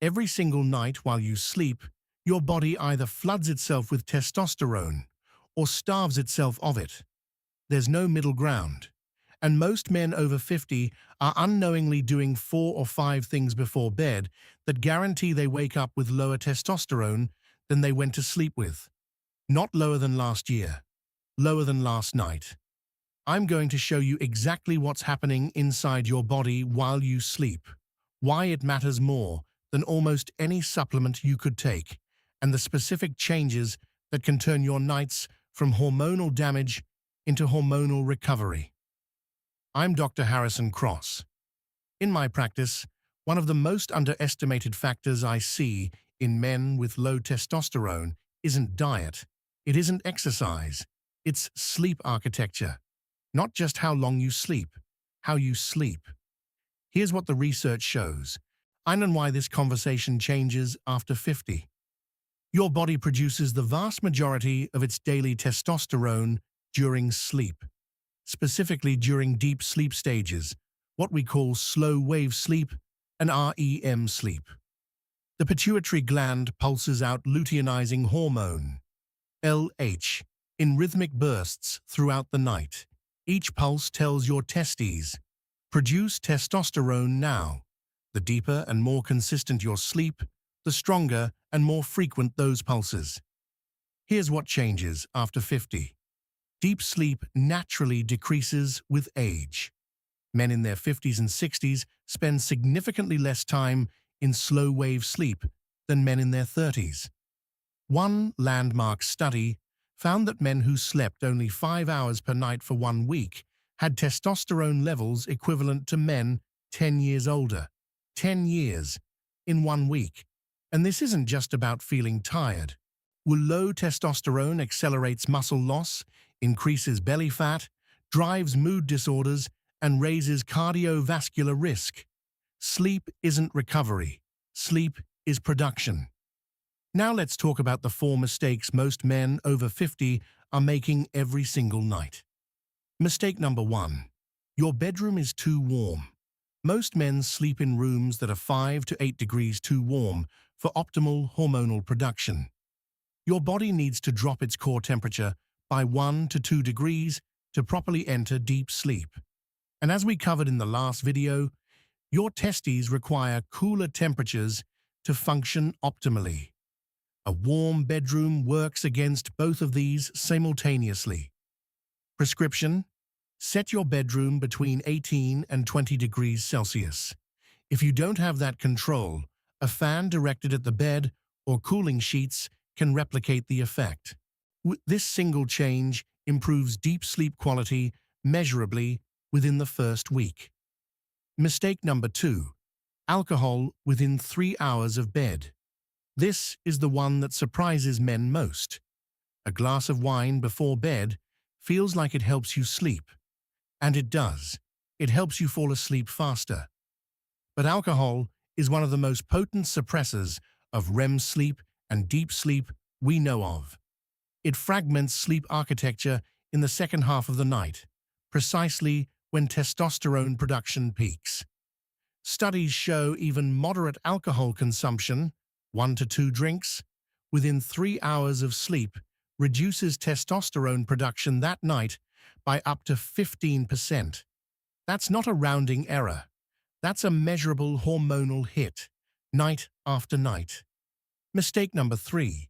Every single night while you sleep, your body either floods itself with testosterone or starves itself of it. There's no middle ground. And most men over 50 are unknowingly doing 4 or 5 things before bed that guarantee they wake up with lower testosterone than they went to sleep with. Not lower than last year, lower than last night. I'm going to show you exactly what's happening inside your body while you sleep, why it matters more than almost any supplement you could take, and the specific changes that can turn your nights from hormonal damage into hormonal recovery. I'm Dr. Harrison Cross. In my practice, one of the most underestimated factors I see in men with low testosterone isn't diet, it isn't exercise, it's sleep architecture. Not just how long you sleep, how you sleep. Here's what the research shows, and why this conversation changes after 50. Your body produces the vast majority of its daily testosterone during sleep, specifically during deep sleep stages, what we call slow-wave sleep and REM sleep. The pituitary gland pulses out luteinizing hormone, LH, in rhythmic bursts throughout the night. Each pulse tells your testes, produce testosterone now. The deeper and more consistent your sleep, the stronger and more frequent those pulses. Here's what changes after 50. Deep sleep naturally decreases with age. Men in their 50s and 60s spend significantly less time in slow-wave sleep than men in their 30s. One landmark study found that men who slept only 5 hours per night for 1 week had testosterone levels equivalent to men 10 years older. 10 years in 1 week. And this isn't just about feeling tired. Low testosterone accelerates muscle loss, increases belly fat, drives mood disorders, and raises cardiovascular risk. Sleep isn't recovery. Sleep is production. Now let's talk about the 4 mistakes most men over 50 are making every single night. Mistake number 1. Your bedroom is too warm. Most men sleep in rooms that are 5 to 8 degrees too warm for optimal hormonal production. Your body needs to drop its core temperature by 1 to 2 degrees to properly enter deep sleep. And as we covered in the last video, your testes require cooler temperatures to function optimally. A warm bedroom works against both of these simultaneously. Prescription: set your bedroom between 18 and 20 degrees Celsius. If you don't have that control, a fan directed at the bed or cooling sheets can replicate the effect. This single change improves deep sleep quality measurably within the first week. Mistake number 2. Alcohol within 3 hours of bed. This is the one that surprises men most. A glass of wine before bed feels like it helps you sleep. And it does. It helps you fall asleep faster. But alcohol is one of the most potent suppressors of REM sleep and deep sleep we know of. It fragments sleep architecture in the second half of the night, precisely when testosterone production peaks. Studies show even moderate alcohol consumption, 1 to 2 drinks, within 3 hours of sleep reduces testosterone production that night by up to 15%. That's not a rounding error. That's a measurable hormonal hit, night after night. Mistake number 3.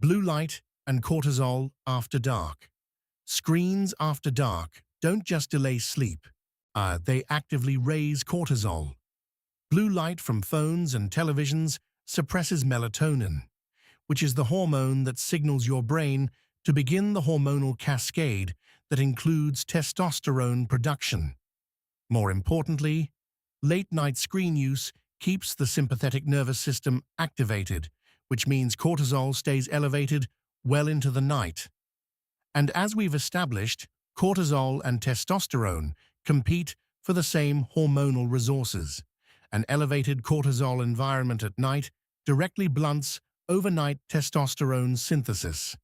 Blue light and cortisol after dark. Screens after dark don't just delay sleep. They actively raise cortisol. Blue light from phones and televisions suppresses melatonin, which is the hormone that signals your brain to begin the hormonal cascade that includes testosterone production. More importantly, late-night screen use keeps the sympathetic nervous system activated, which means cortisol stays elevated well into the night. And as we've established, cortisol and testosterone compete for the same hormonal resources. An elevated cortisol environment at night directly blunts overnight testosterone synthesis.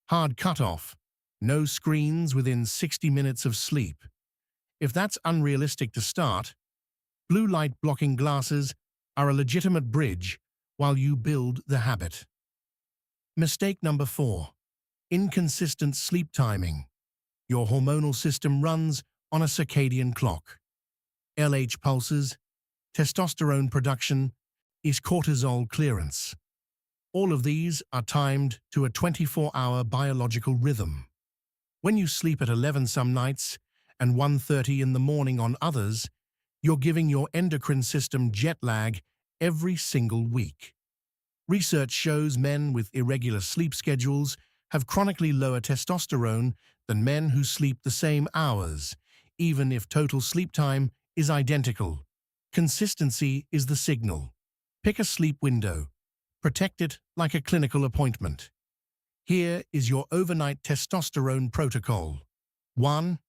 Hard cutoff. No screens within 60 minutes of sleep. If that's unrealistic to start, blue light blocking glasses are a legitimate bridge, while you build the habit. Mistake number 4. Inconsistent sleep timing. Your hormonal system runs on a circadian clock. LH pulses, testosterone production, is cortisol clearance. All of these are timed to a 24-hour biological rhythm. When you sleep at 11 some nights and 1:30 in the morning on others, you're giving your endocrine system jet lag every single week. Research shows men with irregular sleep schedules have chronically lower testosterone than men who sleep the same hours, even if total sleep time is identical. Consistency is the signal. Pick a sleep window. Protect it like a clinical appointment. Here is your overnight testosterone protocol. 1.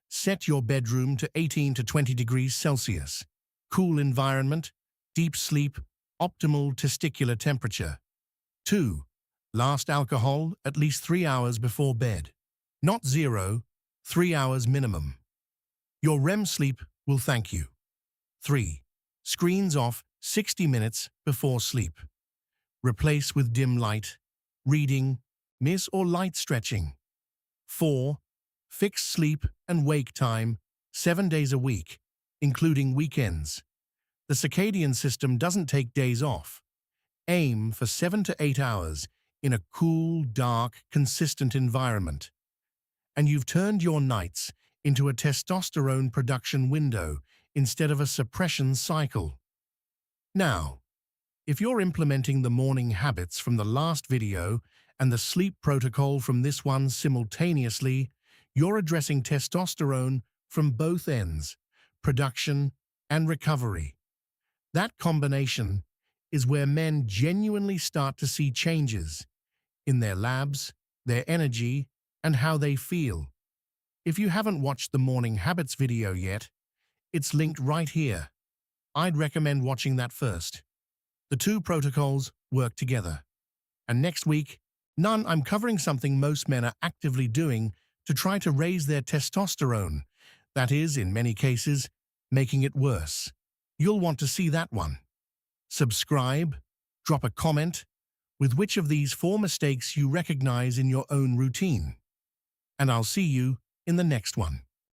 Set your bedroom to 18 to 20 degrees Celsius. Cool environment, deep sleep, optimal testicular temperature. 2. Last alcohol at least 3 hours before bed. Not 0, 3 hours minimum. Your REM sleep will thank you. 3. Screens off 60 minutes before sleep. Replace with dim light, reading, miss or light stretching. 4. Fix sleep and wake time 7 days a week, including weekends. The circadian system doesn't take days off. Aim for 7 to 8 hours in a cool, dark, consistent environment. And you've turned your nights into a testosterone production window instead of a suppression cycle. Now, if you're implementing the morning habits from the last video and the sleep protocol from this one simultaneously, you're addressing testosterone from both ends, production and recovery. That combination is where men genuinely start to see changes in their labs, their energy, and how they feel. If you haven't watched the morning habits video yet, it's linked right here. I'd recommend watching that first. The two protocols work together. And next week, I'm covering something most men are actively doing to try to raise their testosterone. That is, in many cases, making it worse. You'll want to see that one. Subscribe, drop a comment with which of these 4 mistakes you recognize in your own routine. And I'll see you in the next one.